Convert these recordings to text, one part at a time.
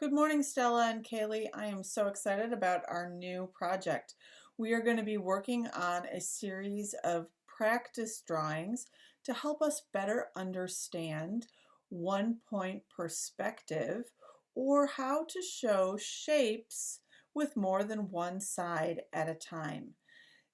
Good morning, Stella and Kaylee. I am so excited about our new project. We are going to be working on a series of practice drawings to help us better understand one-point perspective or how to show shapes with more than one side at a time.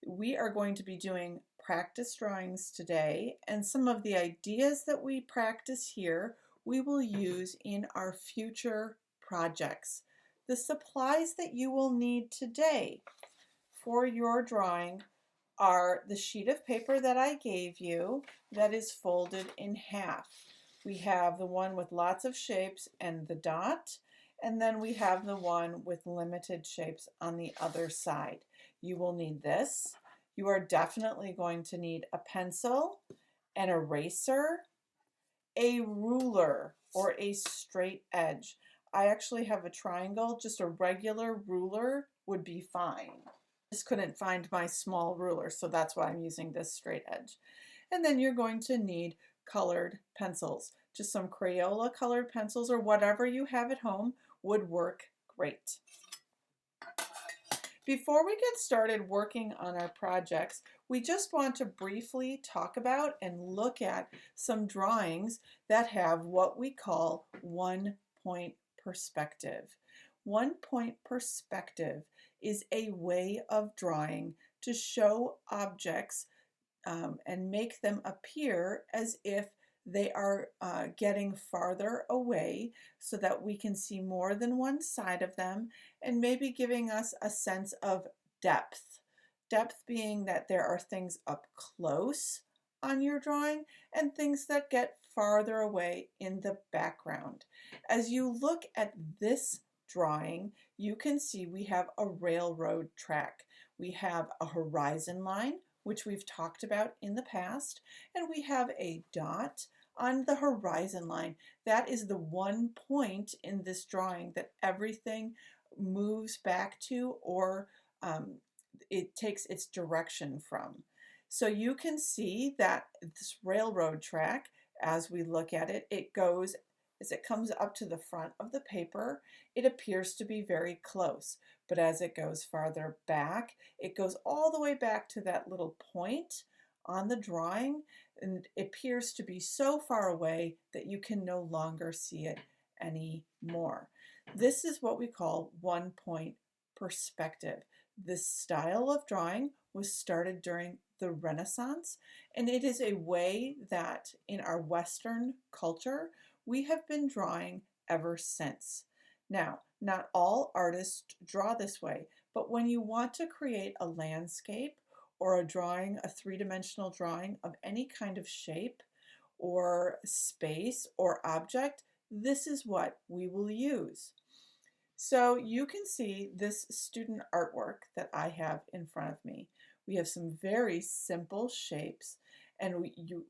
We are going to be doing practice drawings today, and some of the ideas that we practice here we will use in our future projects. The supplies that you will need today for your drawing are the sheet of paper that I gave you that is folded in half. We have the one with lots of shapes and the dot, and then we have the one with limited shapes on the other side. You will need this. You are definitely going to need a pencil, an eraser, a ruler, or a straight edge. I actually have a triangle, just a regular ruler would be fine. Just couldn't find my small ruler, so that's why I'm using this straight edge. And then you're going to need colored pencils. Just some Crayola colored pencils or whatever you have at home would work great. Before we get started working on our projects, we just want to briefly talk about and look at some drawings that have what we call one-point perspective. One-point perspective is a way of drawing to show objects and make them appear as if they are getting farther away so that we can see more than one side of them and maybe giving us a sense of depth. Depth being that there are things up close on your drawing and things that get farther away in the background. As you look at this drawing, you can see we have a railroad track. We have a horizon line, which we've talked about in the past, and we have a dot on the horizon line. That is the one point in this drawing that everything moves back to or it takes its direction from. So you can see that this railroad track, as we look at it, it goes, as it comes up to the front of the paper, it appears to be very close. But as it goes farther back, it goes all the way back to that little point on the drawing, and it appears to be so far away that you can no longer see it anymore. This is what we call one-point perspective. This style of drawing was started during the Renaissance, and it is a way that in our Western culture we have been drawing ever since. Now, not all artists draw this way, but when you want to create a landscape or a drawing, a three-dimensional drawing of any kind of shape or space or object, this is what we will use. So you can see this student artwork that I have in front of me. We have some very simple shapes, and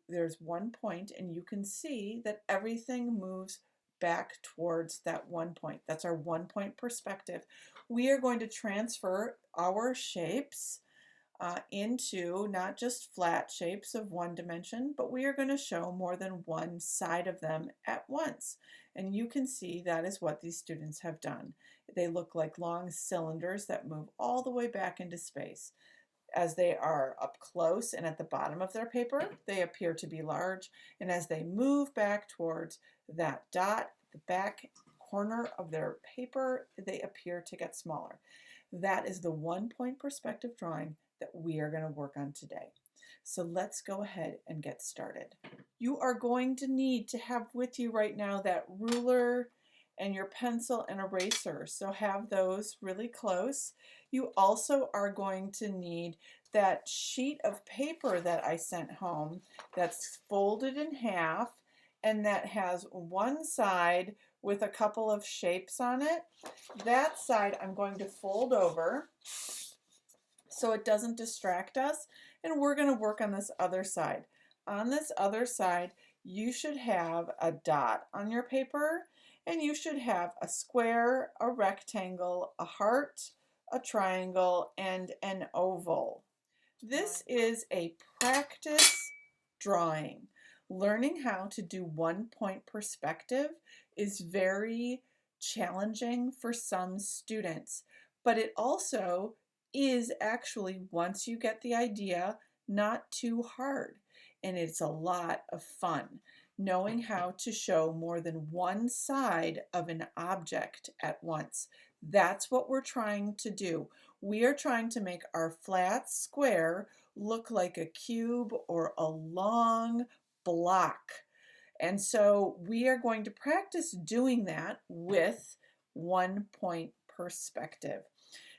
there's one point, and you can see that everything moves back towards that one point. That's our one-point perspective. We are going to transfer our shapes into not just flat shapes of one dimension, but we are going to show more than one side of them at once. And you can see that is what these students have done. They look like long cylinders that move all the way back into space. As they are up close and at the bottom of their paper, they appear to be large. And as they move back towards that dot, the back corner of their paper, they appear to get smaller. That is the one-point perspective drawing that we are going to work on today. So let's go ahead and get started. You are going to need to have with you right now that ruler and your pencil and eraser, so have those really close. You also are going to need that sheet of paper that I sent home that's folded in half and that has one side with a couple of shapes on it. That side I'm going to fold over so it doesn't distract us, and we're going to work on this other side. On this other side, you should have a dot on your paper, and you should have a square, a rectangle, a heart, a triangle, and an oval. This is a practice drawing. Learning how to do one-point perspective is very challenging for some students, but it also is actually, once you get the idea, not too hard. And it's a lot of fun knowing how to show more than one side of an object at once. That's what we're trying to do. We are trying to make our flat square look like a cube or a long block. And so we are going to practice doing that with 1-point perspective.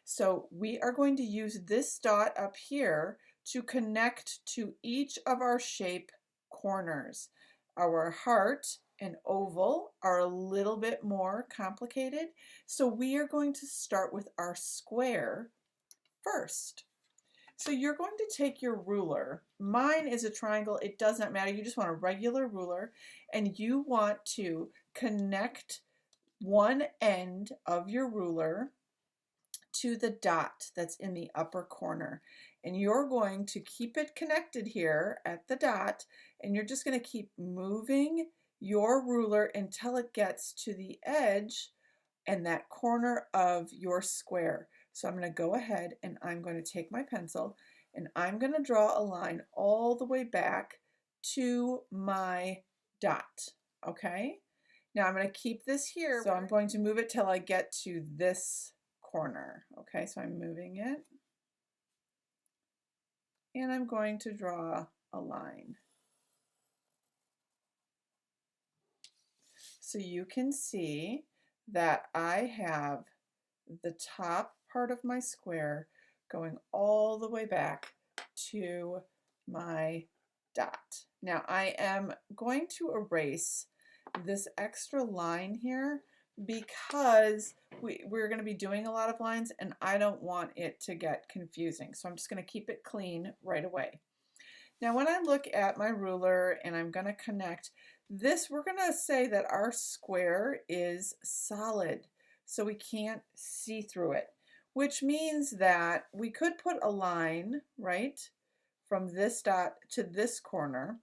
So we are going to use this dot up here to connect to each of our shape corners. Our heart and oval are a little bit more complicated, so we are going to start with our square first. So you're going to take your ruler. Mine is a triangle. It does not matter. You just want a regular ruler, and you want to connect one end of your ruler to the dot that's in the upper corner. And you're going to keep it connected here at the dot, and you're just going to keep moving your ruler until it gets to the edge and that corner of your square. So I'm going to go ahead and I'm going to take my pencil and I'm going to draw a line all the way back to my dot. Okay? Now I'm going to keep this here. So I'm going to move it till I get to this corner. Okay, so I'm moving it. And I'm going to draw a line. So you can see that I have the top part of my square going all the way back to my dot. Now I am going to erase this extra line here because we're going to be doing a lot of lines and I don't want it to get confusing. So I'm just going to keep it clean right away. Now when I look at my ruler and I'm going to connect this, we're going to say that our square is solid, so we can't see through it, which means that we could put a line, right, from this dot to this corner,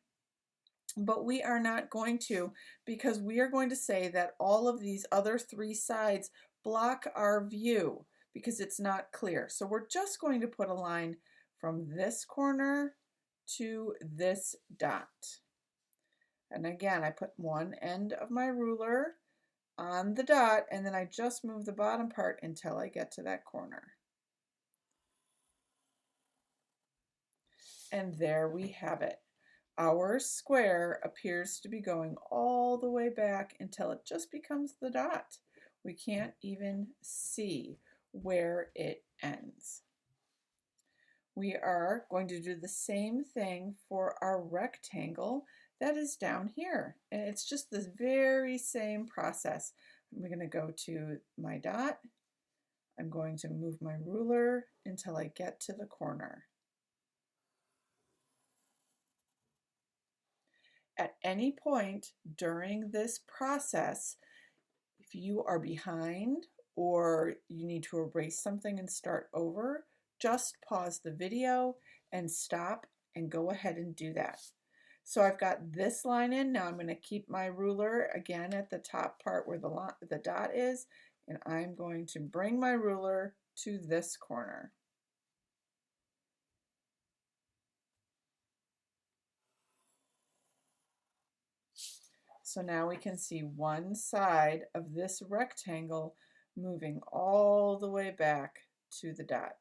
but we are not going to, because we are going to say that all of these other three sides block our view because it's not clear. So we're just going to put a line from this corner to this dot. And again, I put one end of my ruler on the dot, and then I just move the bottom part until I get to that corner. And there we have it. Our square appears to be going all the way back until it just becomes the dot. We can't even see where it ends. We are going to do the same thing for our rectangle that is down here. And it's just the very same process. I'm going to go to my dot. I'm going to move my ruler until I get to the corner. At any point during this process, if you are behind or you need to erase something and start over, just pause the video and stop and go ahead and do that. So I've got this line in. Now I'm going to keep my ruler again at the top part where the dot is, and I'm going to bring my ruler to this corner. So now we can see one side of this rectangle moving all the way back to the dot.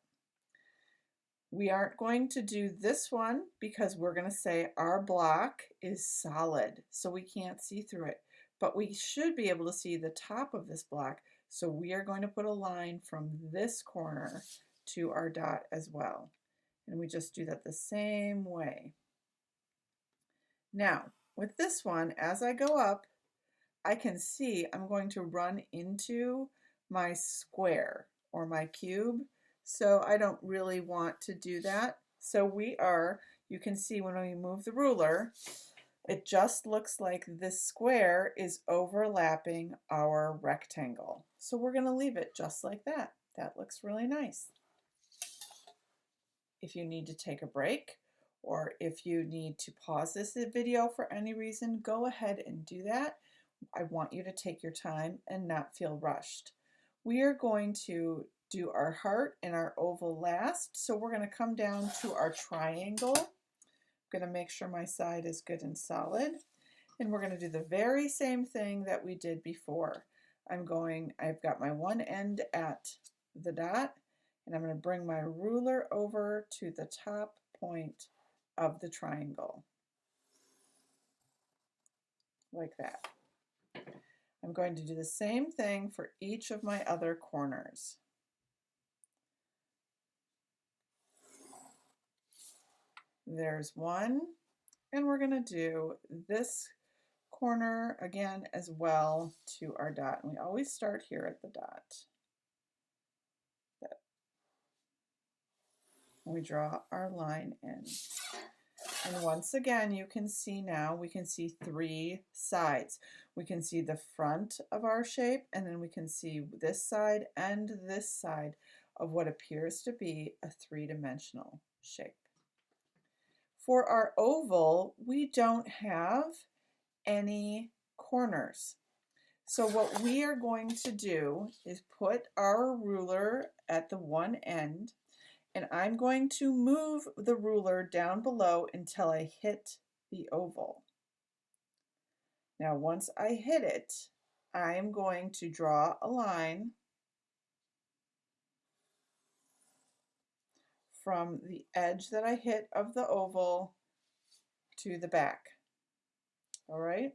We aren't going to do this one because we're going to say our block is solid, so we can't see through it. But we should be able to see the top of this block, so we are going to put a line from this corner to our dot as well. And we just do that the same way. Now, with this one, as I go up, I can see I'm going to run into my square or my cube. So I don't really want to do that. So you can see when we move the ruler, it just looks like this square is overlapping our rectangle. So we're going to leave it just like that. That looks really nice. If you need to take a break or if you need to pause this video for any reason, go ahead and do that. I want you to take your time and not feel rushed. We are going to do our heart and our oval last, so we're going to come down to our triangle. I'm going to make sure my side is good and solid, and we're going to do the very same thing that we did before. I've got my one end at the dot, and I'm going to bring my ruler over to the top point of the triangle, like that. I'm going to do the same thing for each of my other corners. There's one, and we're going to do this corner again as well to our dot. And we always start here at the dot. We draw our line in. And once again, you can see now, we can see three sides. We can see the front of our shape, and then we can see this side and this side of what appears to be a three-dimensional shape. For our oval, we don't have any corners. So what we are going to do is put our ruler at the one end, and I'm going to move the ruler down below until I hit the oval. Now once I hit it, I am going to draw a line from the edge that I hit of the oval to the back. All right?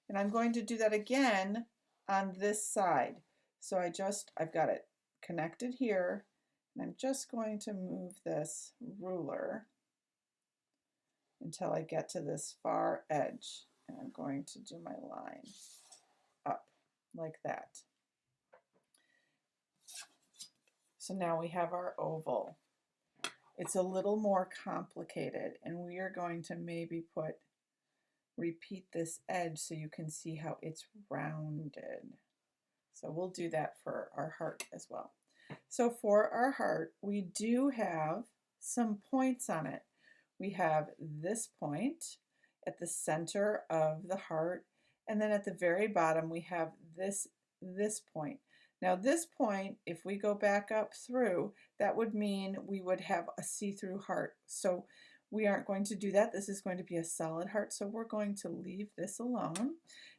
And I'm going to do that again on this side. So I've got it connected here, and I'm just going to move this ruler until I get to this far edge. And I'm going to do my line up like that. So now we have our oval. It's a little more complicated, and we are going to maybe repeat this edge so you can see how it's rounded. So we'll do that for our heart as well. So for our heart, we do have some points on it. We have this point at the center of the heart, and then at the very bottom we have this point. Now this point, if we go back up through, that would mean we would have a see-through heart. So we aren't going to do that. This is going to be a solid heart, so we're going to leave this alone.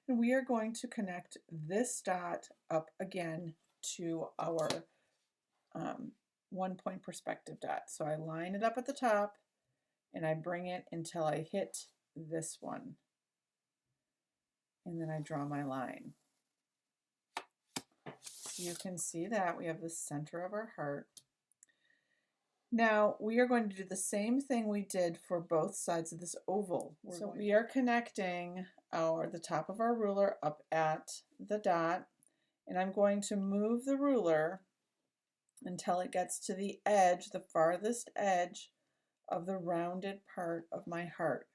And we are going to connect this dot up again to our 1 point perspective dot. So I line it up at the top, and I bring it until I hit this one. And then I draw my line. So you can see that we have the center of our heart. Now we are going to do the same thing we did for both sides of this oval. So we are connecting the top of our ruler up at the dot, and I'm going to move the ruler until it gets to the edge, the farthest edge of the rounded part of my heart.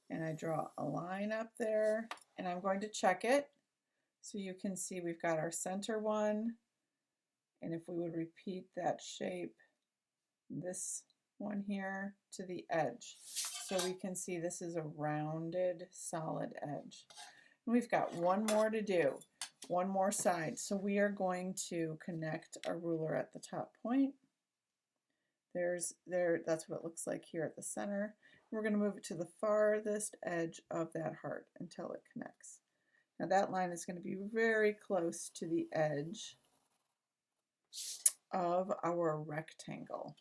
And I draw a line up there, and I'm going to check it. So you can see we've got our center one, and if we would repeat that shape, this one here to the edge. So we can see this is a rounded, solid edge. And we've got one more to do, one more side. So we are going to connect our ruler at the top point. That's what it looks like here at the center. We're going to move it to the farthest edge of that heart until it connects. Now that line is going to be very close to the edge of our rectangle.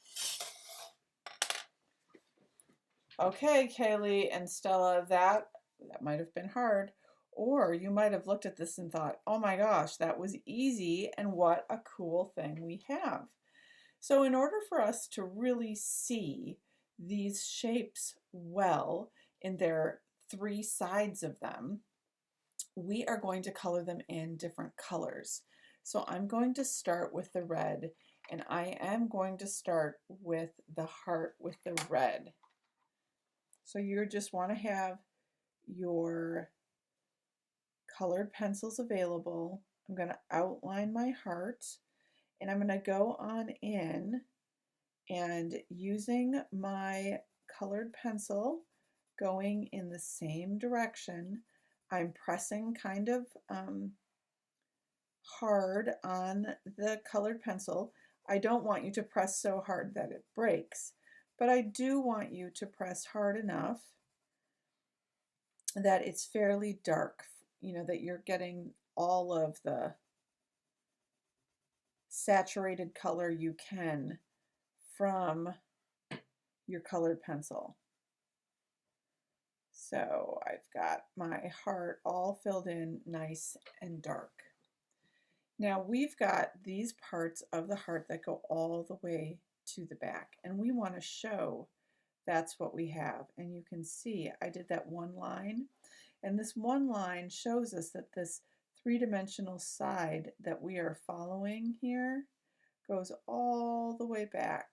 Okay, Kaylee and Stella, that might have been hard. Or you might have looked at this and thought, oh my gosh, that was easy, and what a cool thing we have. So in order for us to really see these shapes well in their three sides of them, we are going to color them in different colors. So I'm going to start with the red, and I am going to start with the heart with the red. So you just want to have your colored pencils available. I'm going to outline my heart, and I'm going to go on in, and using my colored pencil going in the same direction, I'm pressing kind of hard on the colored pencil. I don't want you to press so hard that it breaks, but I do want you to press hard enough that it's fairly dark, you know, that you're getting all of the saturated color you can from your colored pencil. So I've got my heart all filled in nice and dark. Now we've got these parts of the heart that go all the way to the back, and we want to show that's what we have. And you can see I did that one line, and this one line shows us that this three-dimensional side that we are following here goes all the way back,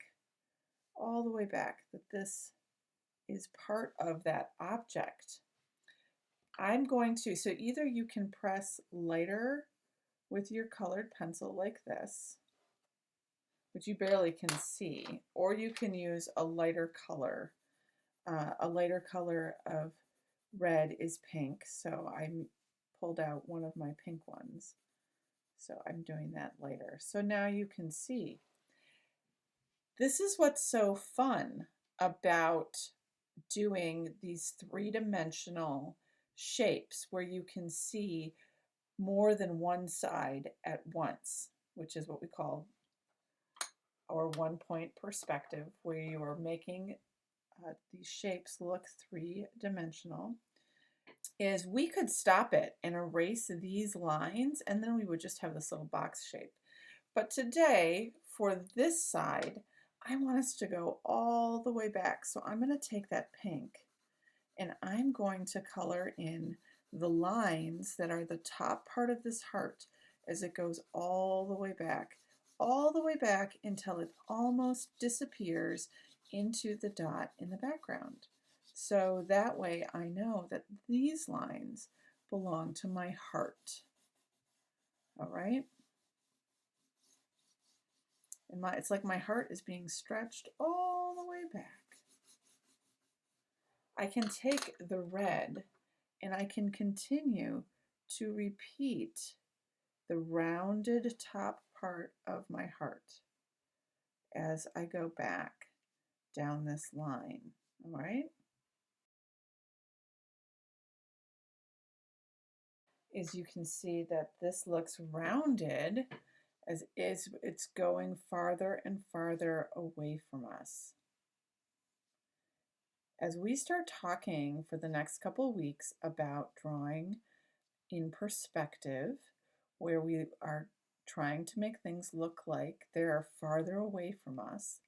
that this is part of that object. I'm going to, so either you can press lighter with your colored pencil like this, which you barely can see, or you can use a lighter color. A lighter color of red is pink, so I pulled out one of my pink ones. So I'm doing that lighter. So now you can see. This is what's so fun about doing these three-dimensional shapes where you can see more than one side at once, which is what we call our one-point perspective, where you are making these shapes look three-dimensional, is we could stop it and erase these lines, and then we would just have this little box shape. But today, for this side, I want us to go all the way back. So I'm going to take that pink and I'm going to color in the lines that are the top part of this heart as it goes all the way back until it almost disappears into the dot in the background. So that way I know that these lines belong to my heart. All right? And it's like my heart is being stretched all the way back. I can take the red and I can continue to repeat the rounded top part of my heart as I go back down this line. All right? As you can see that this looks rounded as it's going farther and farther away from us. As we start talking for the next couple of weeks about drawing in perspective, where we are trying to make things look like they're farther away from us,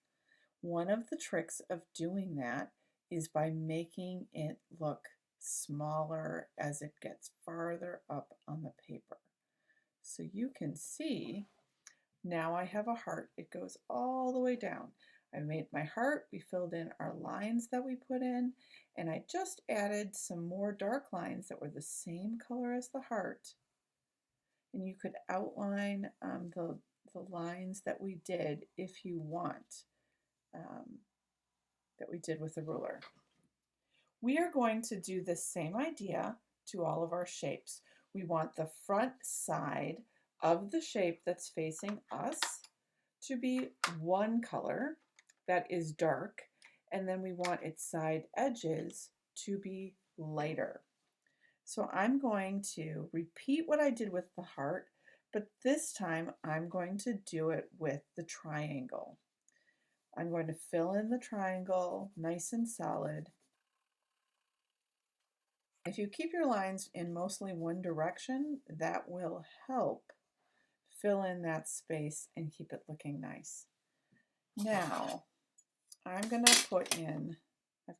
one of the tricks of doing that is by making it look smaller as it gets farther up on the paper. So you can see now I have a heart. It goes all the way down. I made my heart, we filled in our lines that we put in, and I just added some more dark lines that were the same color as the heart. And you could outline the lines that we did if you want, that we did with the ruler. We are going to do the same idea to all of our shapes. We want the front side of the shape that's facing us to be one color that is dark, and then we want its side edges to be lighter. So I'm going to repeat what I did with the heart, but this time I'm going to do it with the triangle. I'm going to fill in the triangle nice and solid. If you keep your lines in mostly one direction, that will help fill in that space and keep it looking nice. Now, I'm going to put in,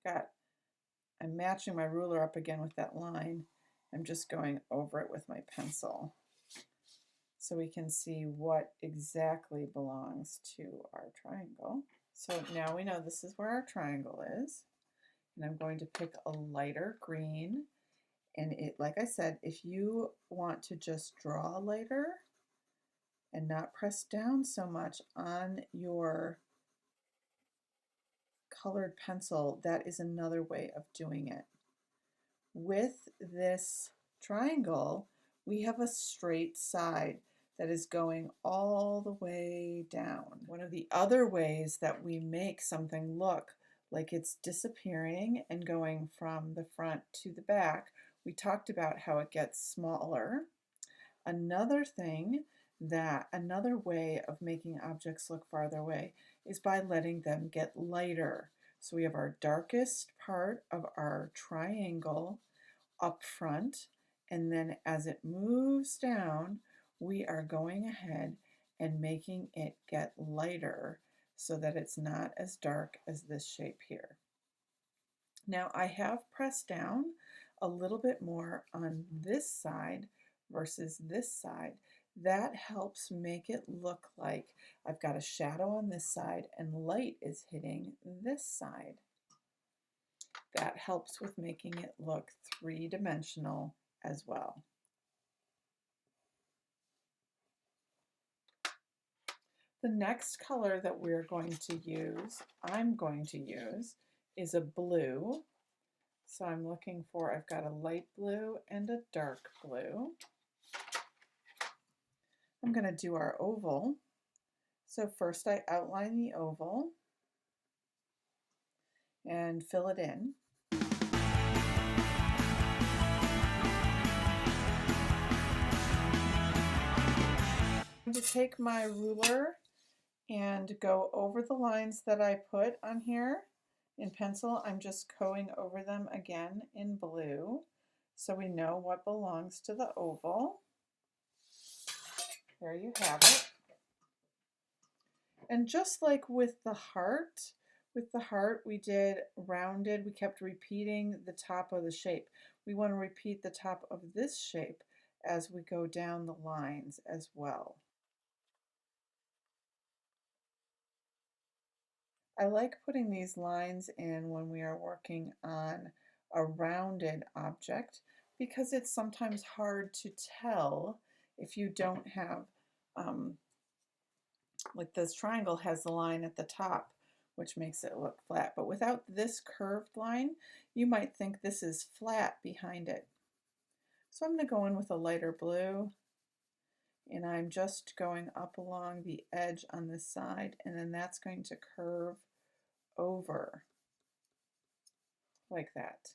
I'm matching my ruler up again with that line. I'm just going over it with my pencil so we can see what exactly belongs to our triangle. So now we know this is where our triangle is. And I'm going to pick a lighter green. And it, like I said, if you want to just draw lighter and not press down so much on your colored pencil, that is another way of doing it. With this triangle, we have a straight side that is going all the way down. One of the other ways that we make something look like it's disappearing and going from the front to the back, we talked about how it gets smaller. Another way of making objects look farther away is by letting them get lighter. So we have our darkest part of our triangle up front, and then as it moves down, we are going ahead and making it get lighter so that it's not as dark as this shape here. Now I have pressed down a little bit more on this side versus this side. That helps make it look like I've got a shadow on this side and light is hitting this side. That helps with making it look three-dimensional as well. The next color that I'm going to use, is a blue. So I'm looking for, I've got a light blue and a dark blue. I'm going to do our oval. So first I outline the oval and fill it in. I'm going to take my ruler and go over the lines that I put on here in pencil. I'm just going over them again in blue so we know what belongs to the oval. There you have it. And just like with the heart we did rounded, we kept repeating the top of the shape. We want to repeat the top of this shape as we go down the lines as well. I like putting these lines in when we are working on a rounded object because it's sometimes hard to tell if you don't have, like this triangle has the line at the top, which makes it look flat. But without this curved line, you might think this is flat behind it. So I'm going to go in with a lighter blue, and I'm just going up along the edge on this side, and then that's going to curve over like that.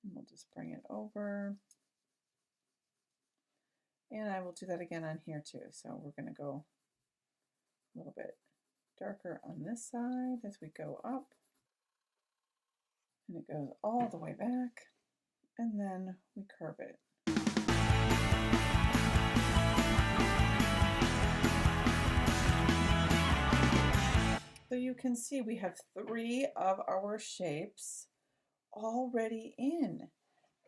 And we'll just bring it over. And I will do that again on here too. So we're going to go a little bit darker on this side as we go up. And it goes all the way back. And then we curve it. So you can see we have 3 of our shapes already in,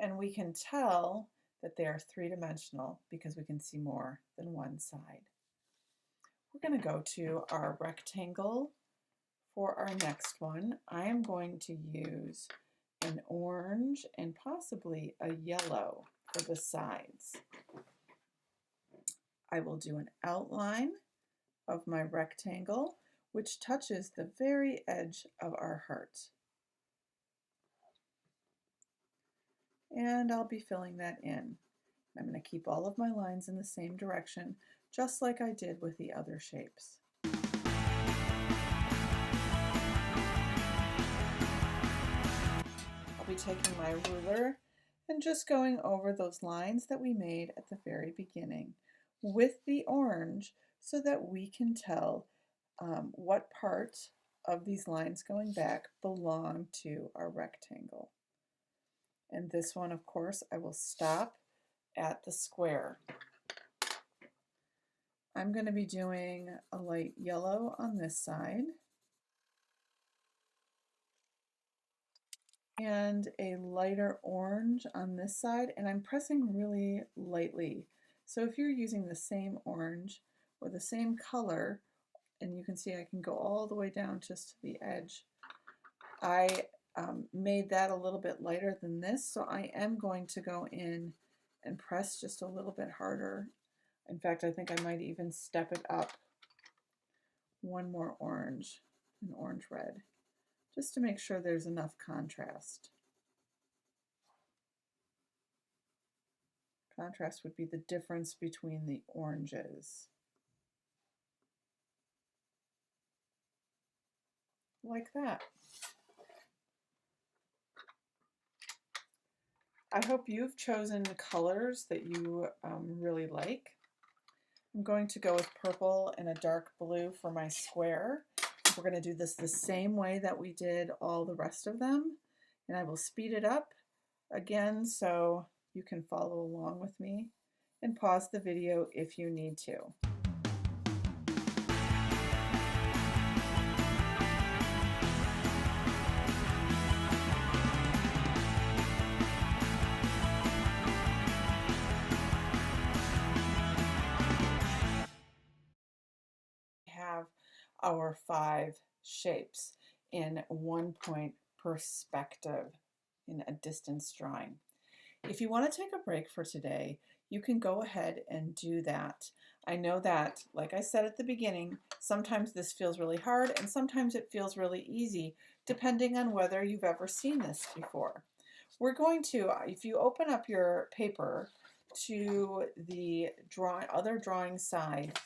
and we can tell that they are three-dimensional because we can see more than one side. We're going to go to our rectangle for our next one. I am going to use an orange and possibly a yellow for the sides. I will do an outline of my rectangle, which touches the very edge of our heart. And I'll be filling that in. I'm going to keep all of my lines in the same direction, just like I did with the other shapes. I'll be taking my ruler and just going over those lines that we made at the very beginning with the orange so that we can tell what part of these lines going back belong to our rectangle. And this one, of course, I will stop at the square. I'm going to be doing a light yellow on this side and a lighter orange on this side, and I'm pressing really lightly. So if you're using the same orange or the same color, and you can see I can go all the way down just to the edge, I made that a little bit lighter than this, so I am going to go in and press just a little bit harder. In fact, I think I might even step it up one more orange, an orange red, just to make sure there's enough contrast. Contrast would be the difference between the oranges. Like that. I hope you've chosen colors that you really like. I'm going to go with purple and a dark blue for my square. We're going to do this the same way that we did all the rest of them, and I will speed it up again so you can follow along with me, and pause the video if you need to. Have our 5 shapes in 1-point perspective in a distance drawing. If you want to take a break for today, you can go ahead and do that. I know that, like I said at the beginning, sometimes this feels really hard and sometimes it feels really easy, depending on whether you've ever seen this before. We're going to, if you open up your paper to the other drawing side,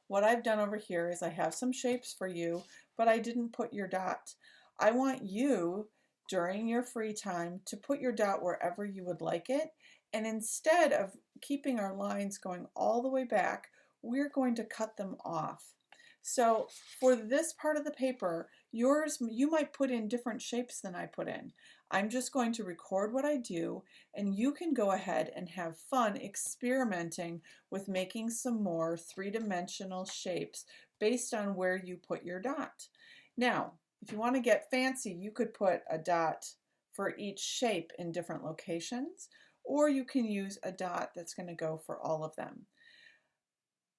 what I've done over here is I have some shapes for you, but I didn't put your dot. I want you, during your free time, to put your dot wherever you would like it. And instead of keeping our lines going all the way back, we're going to cut them off. So for this part of the paper, you might put in different shapes than I put in. I'm just going to record what I do, and you can go ahead and have fun experimenting with making some more three-dimensional shapes based on where you put your dot. Now, if you want to get fancy, you could put a dot for each shape in different locations, or you can use a dot that's going to go for all of them.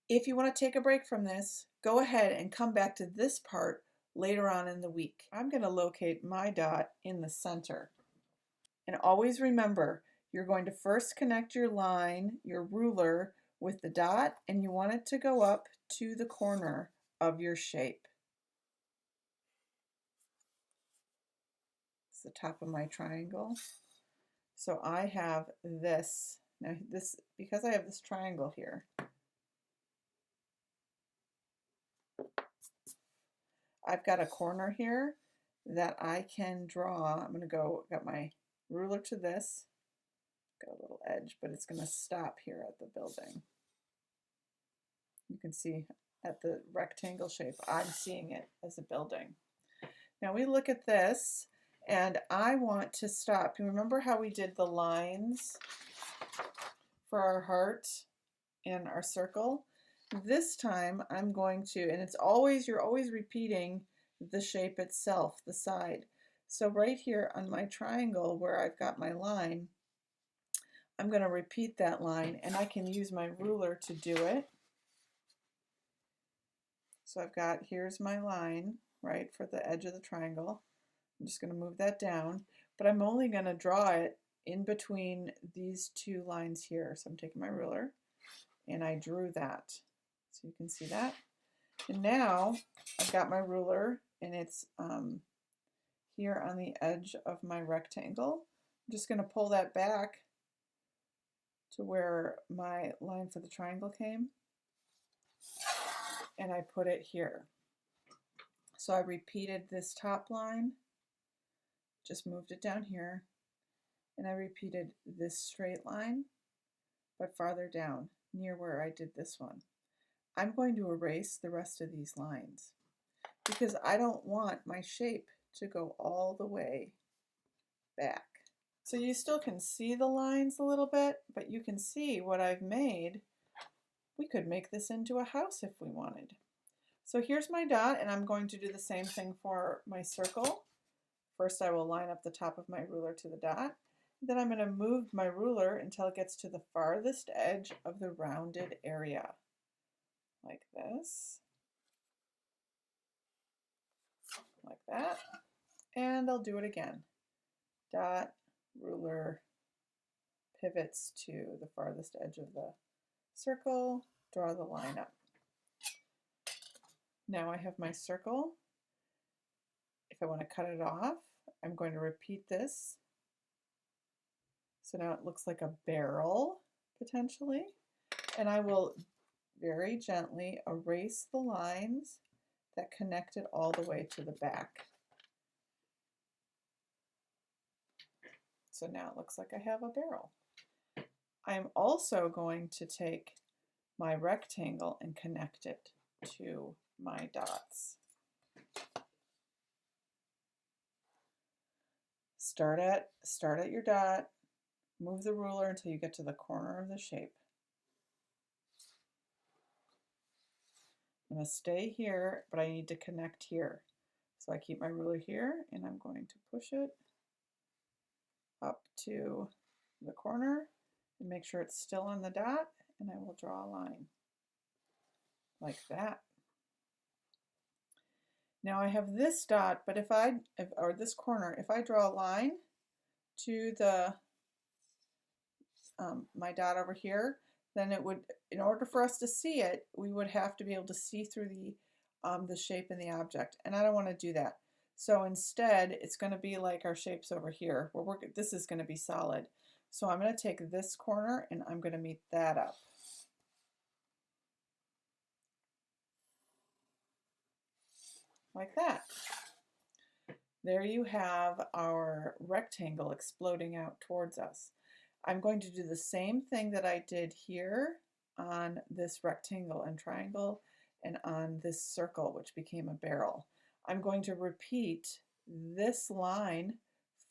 If you want to take a break from this, go ahead and come back to this part later on in the week. I'm going to locate my dot in the center. And always remember, you're going to first connect your line, your ruler, with the dot, and you want it to go up to the corner of your shape. It's the top of my triangle. So I have this. Now this, because I have this triangle here, I've got a corner here that I can draw. I'm going to got my ruler to this, got a little edge, but it's going to stop here at the building. You can see at the rectangle shape, I'm seeing it as a building. Now we look at this, and I want to stop. You remember how we did the lines for our heart and our circle? This time I'm going to, and you're always repeating the shape itself, the side. So right here on my triangle where I've got my line, I'm going to repeat that line, and I can use my ruler to do it. So here's my line, right, for the edge of the triangle. I'm just going to move that down, but I'm only going to draw it in between these two lines here. So I'm taking my ruler, and I drew that. So you can see that. And now I've got my ruler, and it's here on the edge of my rectangle. I'm just going to pull that back to where my line for the triangle came, and I put it here. So I repeated this top line, just moved it down here, and I repeated this straight line, but farther down, near where I did this one. I'm going to erase the rest of these lines because I don't want my shape to go all the way back. So you still can see the lines a little bit, but you can see what I've made. We could make this into a house if we wanted. So here's my dot, and I'm going to do the same thing for my circle. First I will line up the top of my ruler to the dot. Then I'm going to move my ruler until it gets to the farthest edge of the rounded area, like this, like that, and I'll do it again. Dot, ruler, pivots to the farthest edge of the circle, draw the line up. Now I have my circle. If I want to cut it off, I'm going to repeat this So now it looks like a barrel, potentially. And I will very gently erase the lines that connect it all the way to the back. So now it looks like I have a barrel. I'm also going to take my rectangle and connect it to my dots. Start at your dot, move the ruler until you get to the corner of the shape. I'm going to stay here, but I need to connect here. So I keep my ruler here and I'm going to push it up to the corner and make sure it's still on the dot, and I will draw a line like that. Now I have this dot, but or this corner, if I draw a line to the my dot over here, then it would, in order for us to see it, we would have to be able to see through the shape in the object, and I don't want to do that. So instead, it's going to be like our shapes over here, where this is going to be solid. So I'm going to take this corner and I'm going to meet that up. Like that. There you have our rectangle exploding out towards us. I'm going to do the same thing that I did here on this rectangle and triangle and on this circle, which became a barrel. I'm going to repeat this line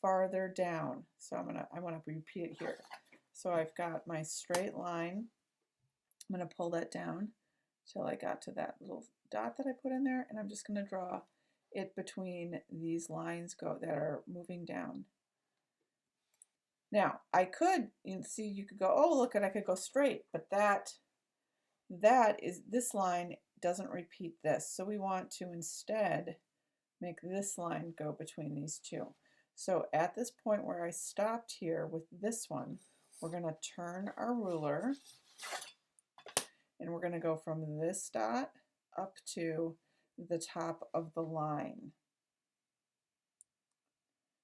farther down. So I want to repeat it here. So I've got my straight line. I'm going to pull that down till I got to that little dot that I put in there, and I'm just going to draw it between these lines that are moving down. Now I could, you could go, oh look, I could go straight, but this line doesn't repeat this, so we want to instead make this line go between these two. So at this point where I stopped here with this one, we're going to turn our ruler and we're going to go from this dot up to the top of the line.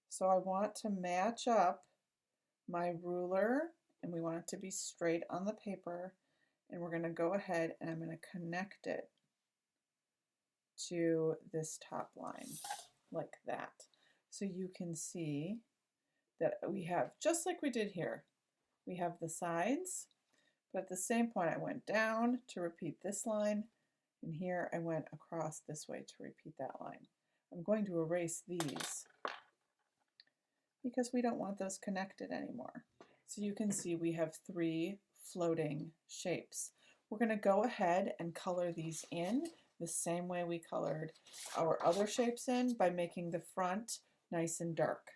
So I want to match up my ruler, and we want it to be straight on the paper, and we're going to go ahead and I'm going to connect it to this top line like that. So you can see that we have, just like we did here, we have the sides, but at the same point I went down to repeat this line, and here I went across this way to repeat that line. I'm going to erase these because we don't want those connected anymore. So you can see we have 3 floating shapes. We're going to go ahead and color these in the same way we colored our other shapes in, by making the front nice and dark.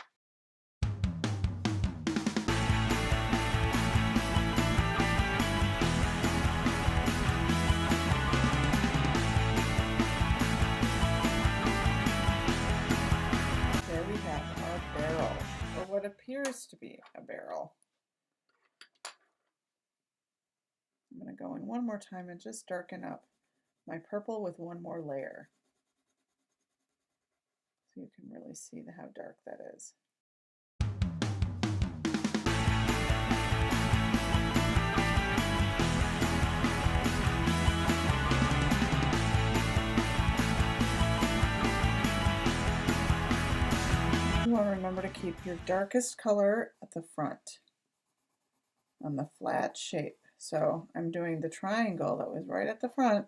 There we have our barrel, or what appears to be a barrel. I'm going to go in one more time and just darken up my purple with one more layer, so you can really see how dark that is. You want to remember to keep your darkest color at the front on the flat shape. So I'm doing the triangle that was right at the front.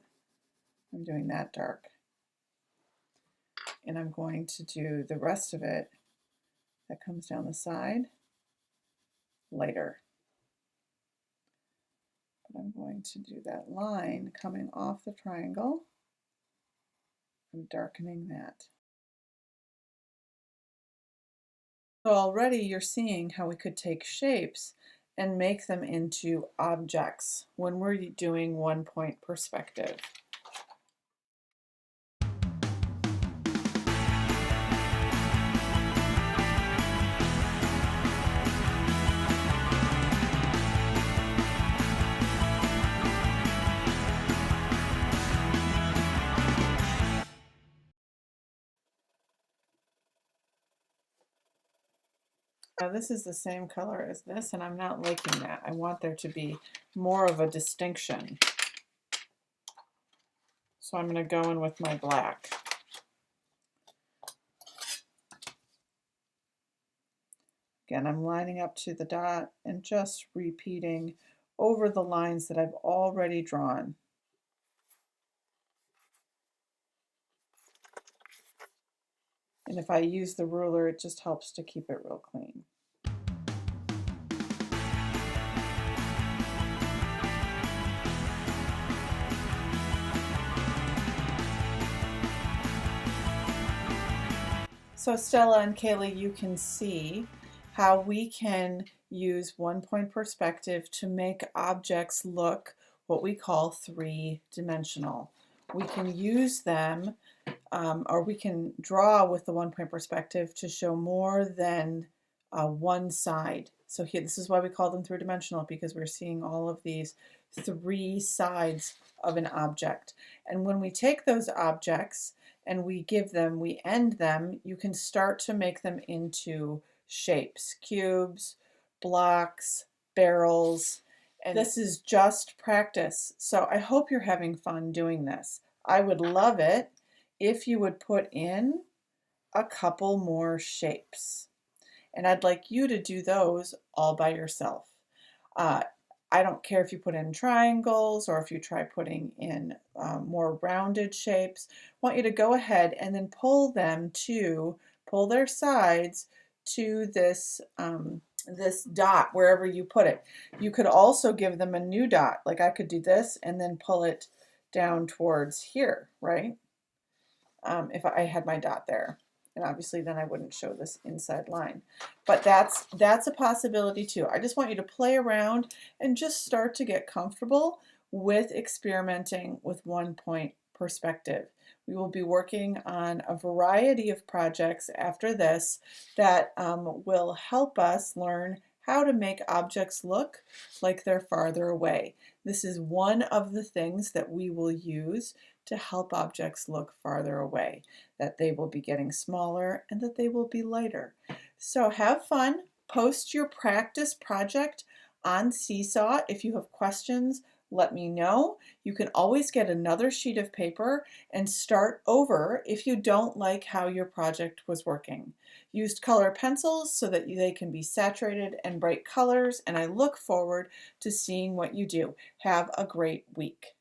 I'm doing that dark. And I'm going to do the rest of it that comes down the side lighter. But I'm going to do that line coming off the triangle. I'm darkening that. So already you're seeing how we could take shapes and make them into objects when we're doing one-point perspective. Now this is the same color as this, and I'm not liking that. I want there to be more of a distinction. So I'm going to go in with my black. Again, I'm lining up to the dot and just repeating over the lines that I've already drawn. And if I use the ruler, it just helps to keep it real clean. So Stella and Kaylee, you can see how we can use 1-point perspective to make objects look what we call three-dimensional. We can use them, or we can draw with the 1-point perspective to show more than one side. So here, this is why we call them three-dimensional, because we're seeing all of these three sides of an object. And when we take those objects and we end them, you can start to make them into shapes, cubes, blocks, barrels, and this is just practice. So I hope you're having fun doing this. I would love it if you would put in a couple more shapes. And I'd like you to do those all by yourself. I don't care if you put in triangles or if you try putting in more rounded shapes. I want you to go ahead and then pull their sides to this this dot wherever you put it. You could also give them a new dot, like I could do this and then pull it down towards here, right? If I had my dot there. And obviously then I wouldn't show this inside line. But that's a possibility too. I just want you to play around and just start to get comfortable with experimenting with 1-point perspective. We will be working on a variety of projects after this that will help us learn how to make objects look like they're farther away. This is one of the things that we will use to help objects look farther away, that they will be getting smaller and that they will be lighter. So have fun. Post your practice project on Seesaw. If you have questions, let me know. You can always get another sheet of paper and start over if you don't like how your project was working. Use color pencils so that they can be saturated and bright colors, and I look forward to seeing what you do. Have a great week.